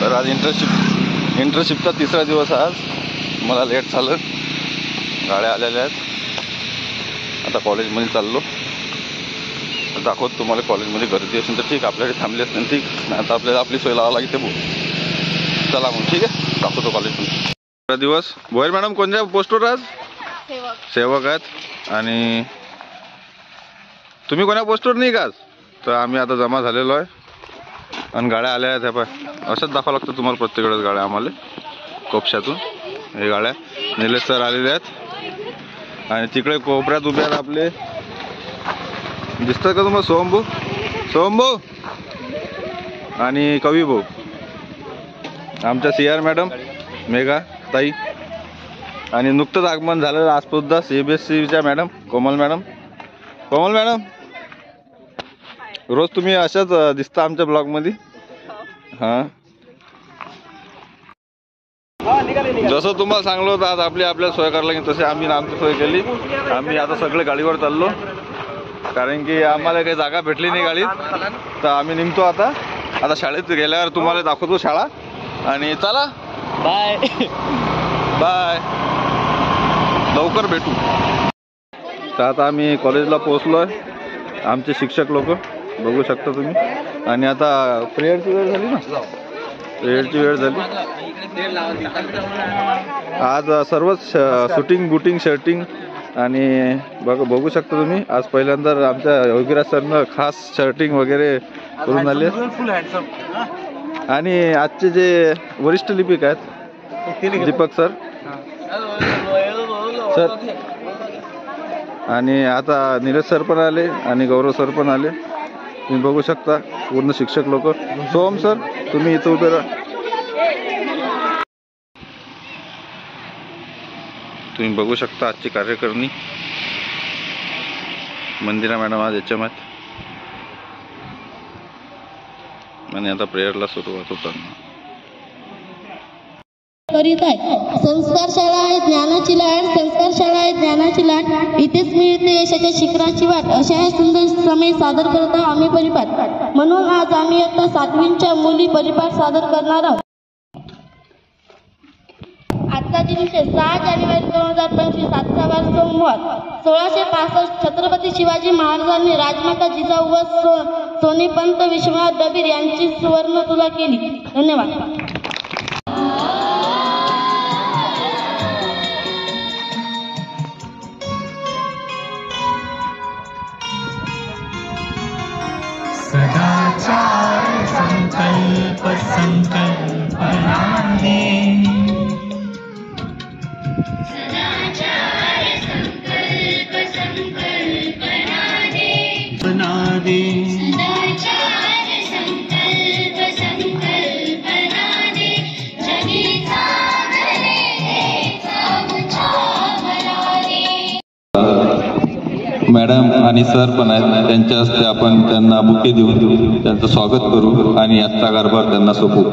तर आज इंटर्नशिपचा तिसरा दिवस आज मला लेट झालं, गाड्या आलेल्या आहेत। आता कॉलेजमध्ये चाललो, दाखवतो तुम्हाला कॉलेजमध्ये गर्दी असेल तर ठीक, आपल्याकडे थांबली असेल ठीक, नाही आता आपल्याला आपली सोय लावावं लागते भाऊ। चला मग ठीक आहे, दाखवतो कॉलेजमध्ये। दिवस भोयर मॅडम कोणत्या पोस्टवर आज? सेवक आहेत। आणि तुम्ही कोणत्या पोस्टवर नाही का आज? तर आम्ही आता जमा झालेलो आहे आणि गाड्या आल्या आहेत। ह्या पाय असंच दाखवावं लागतं तुम्हाला प्रत्येक वेळेस गाड्या आम्हाला कोपशातून। हे गाड्या निलेश सर आलेले आहेत आणि तिकडे कोपऱ्यात उभे आहेत आपले, दिसतात का तुम्हाला? सोहम भाऊ आणि कवी भाऊ, आमच्या CR मॅडम, मेघा ताई, आणि नुकतंच आगमन झालेलं आजपुद्धा CBSCच्या मॅडम कोमल मॅडम। रोज तुम्ही अशाच दिसता आमच्या ब्लॉगमध्ये। हां, जसं तुम्हाला सांगलो होतं आज आपल्या सोय करायला की तसे आम्ही आमची सोय केली। आम्ही आता सगळे गाडीवर चाललो, कारण की आम्हाला काही जागा भेटली नाही गाडीत, तर आम्ही निघतो आता शाळेत गेल्यावर तुम्हाला दाखवतो शाळा। आणि चला बाय बाय, लवकर भेटू। तर आता आम्ही कॉलेजला पोहोचलो आहे, आमचे शिक्षक लोक बघू शकता तुम्ही। आणि आता प्रेयरची वेळ झाली ना, प्रेयरची वेळ झाली। आज सर्वच शूटिंग बुटिंग शर्टिंग आणि बघू शकता तुम्ही। आज पहिल्यांदा आमच्या योगीराज सरनं खास शर्टिंग वगैरे करून आले। आणि आजचे जे वरिष्ठ लिपिक आहेत दीपक सर, आणि आता निलेश सर पण आले आणि गौरव सर पण आले। तुम्ही बघू शकता पूर्ण शिक्षक लोक। सोहम सर तुम्ही इथं उभे राहा, तुम्ही बघू शकता आजची कार्यकारिणी। मंदिरा मॅडम आज HM आहेत आणि आता प्रेयरला सुरुवात होताना करीत आहे। संस्कार शाळा आहे ज्ञानाची लाट, संस्कार शाळा आहे ज्ञानाची लाट, इथेच मिळते यशाच्या शिखराची वाट, अशा या सुंदर समय सादर करत आहोत आम्ही परिपाठ। म्हणून आज आम्ही आता 7वीच्या मुली परिपाठ सादर करणार आहोत। आजचा दिवस 6 जानेवारी 2025, आजचा वार सोमवार। 1665 छत्रपती शिवाजी महाराजांनी राजमाता जिजाऊ व सोनेपंत विश्वनाथ डबीर यांची सुवर्ण तुला केली। धन्यवाद। सदाचार संकल्प संकल्पना दे, सदाचार संकल्प संकल्पना दे, बना दे, सदाचार संकल्प संकल्पना दे, जगीचा मॅडम आणि सर पण आहेत, त्यांच्या हस्ते आपण त्यांना बुके देऊन त्यांचं स्वागत करू आणि आजचा कारभार त्यांना सोपवू।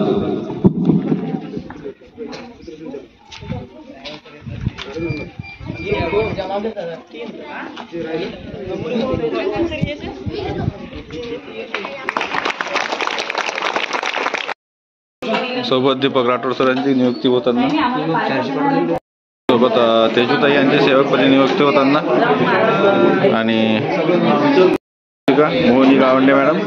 सोबत दीपक राठोड सरांची नियुक्ती होताना, सोबत तेजूताई यांची सेवकपदी नियुक्ती होताना, आणि मोहनी गावंडे मॅडम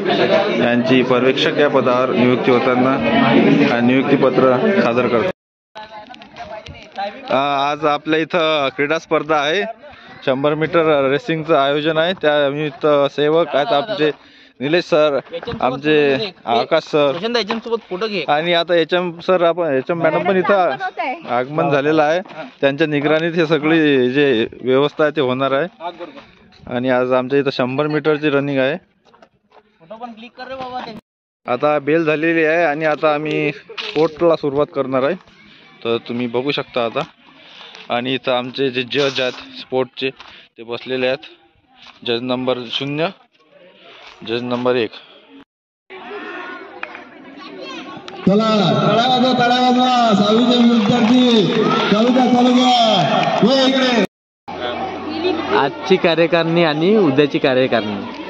यांची पर्यवेक्षक या पदावर नियुक्ती होताना नियुक्तीपत्र सादर करतात। आज आपल्या इथं क्रीडा स्पर्धा आहे, 100 मीटर रेसिंगचं आयोजन आहे। त्या निमित्त सेवक आहेत आमचे निलेश सर, आमचे आकाश सर, आणि आता HM सर HM मॅडम पण इथं आगमन झालेलं आहे। त्यांच्या निगराणीत हे सगळी जे व्यवस्था आहे ते होणार आहे। आणि आज आमच्या इथं 100 मीटरची रनिंग आहे। आता बेल झालेली आहे आणि आता आम्ही स्पोर्टला सुरुवात करणार आहे, तर तुम्ही बघू शकता आता। आणि इथं आमचे जे जज आहेत स्पोर्टचे ते बसलेले आहेत, जज नंबर 0, जज नंबर 1। चला टाळ्या वाजवा 6वीचे विद्यार्थी, चालू द्या इकडे। आजची कार्यकारिणी आणि उद्याची कार्यकारिणी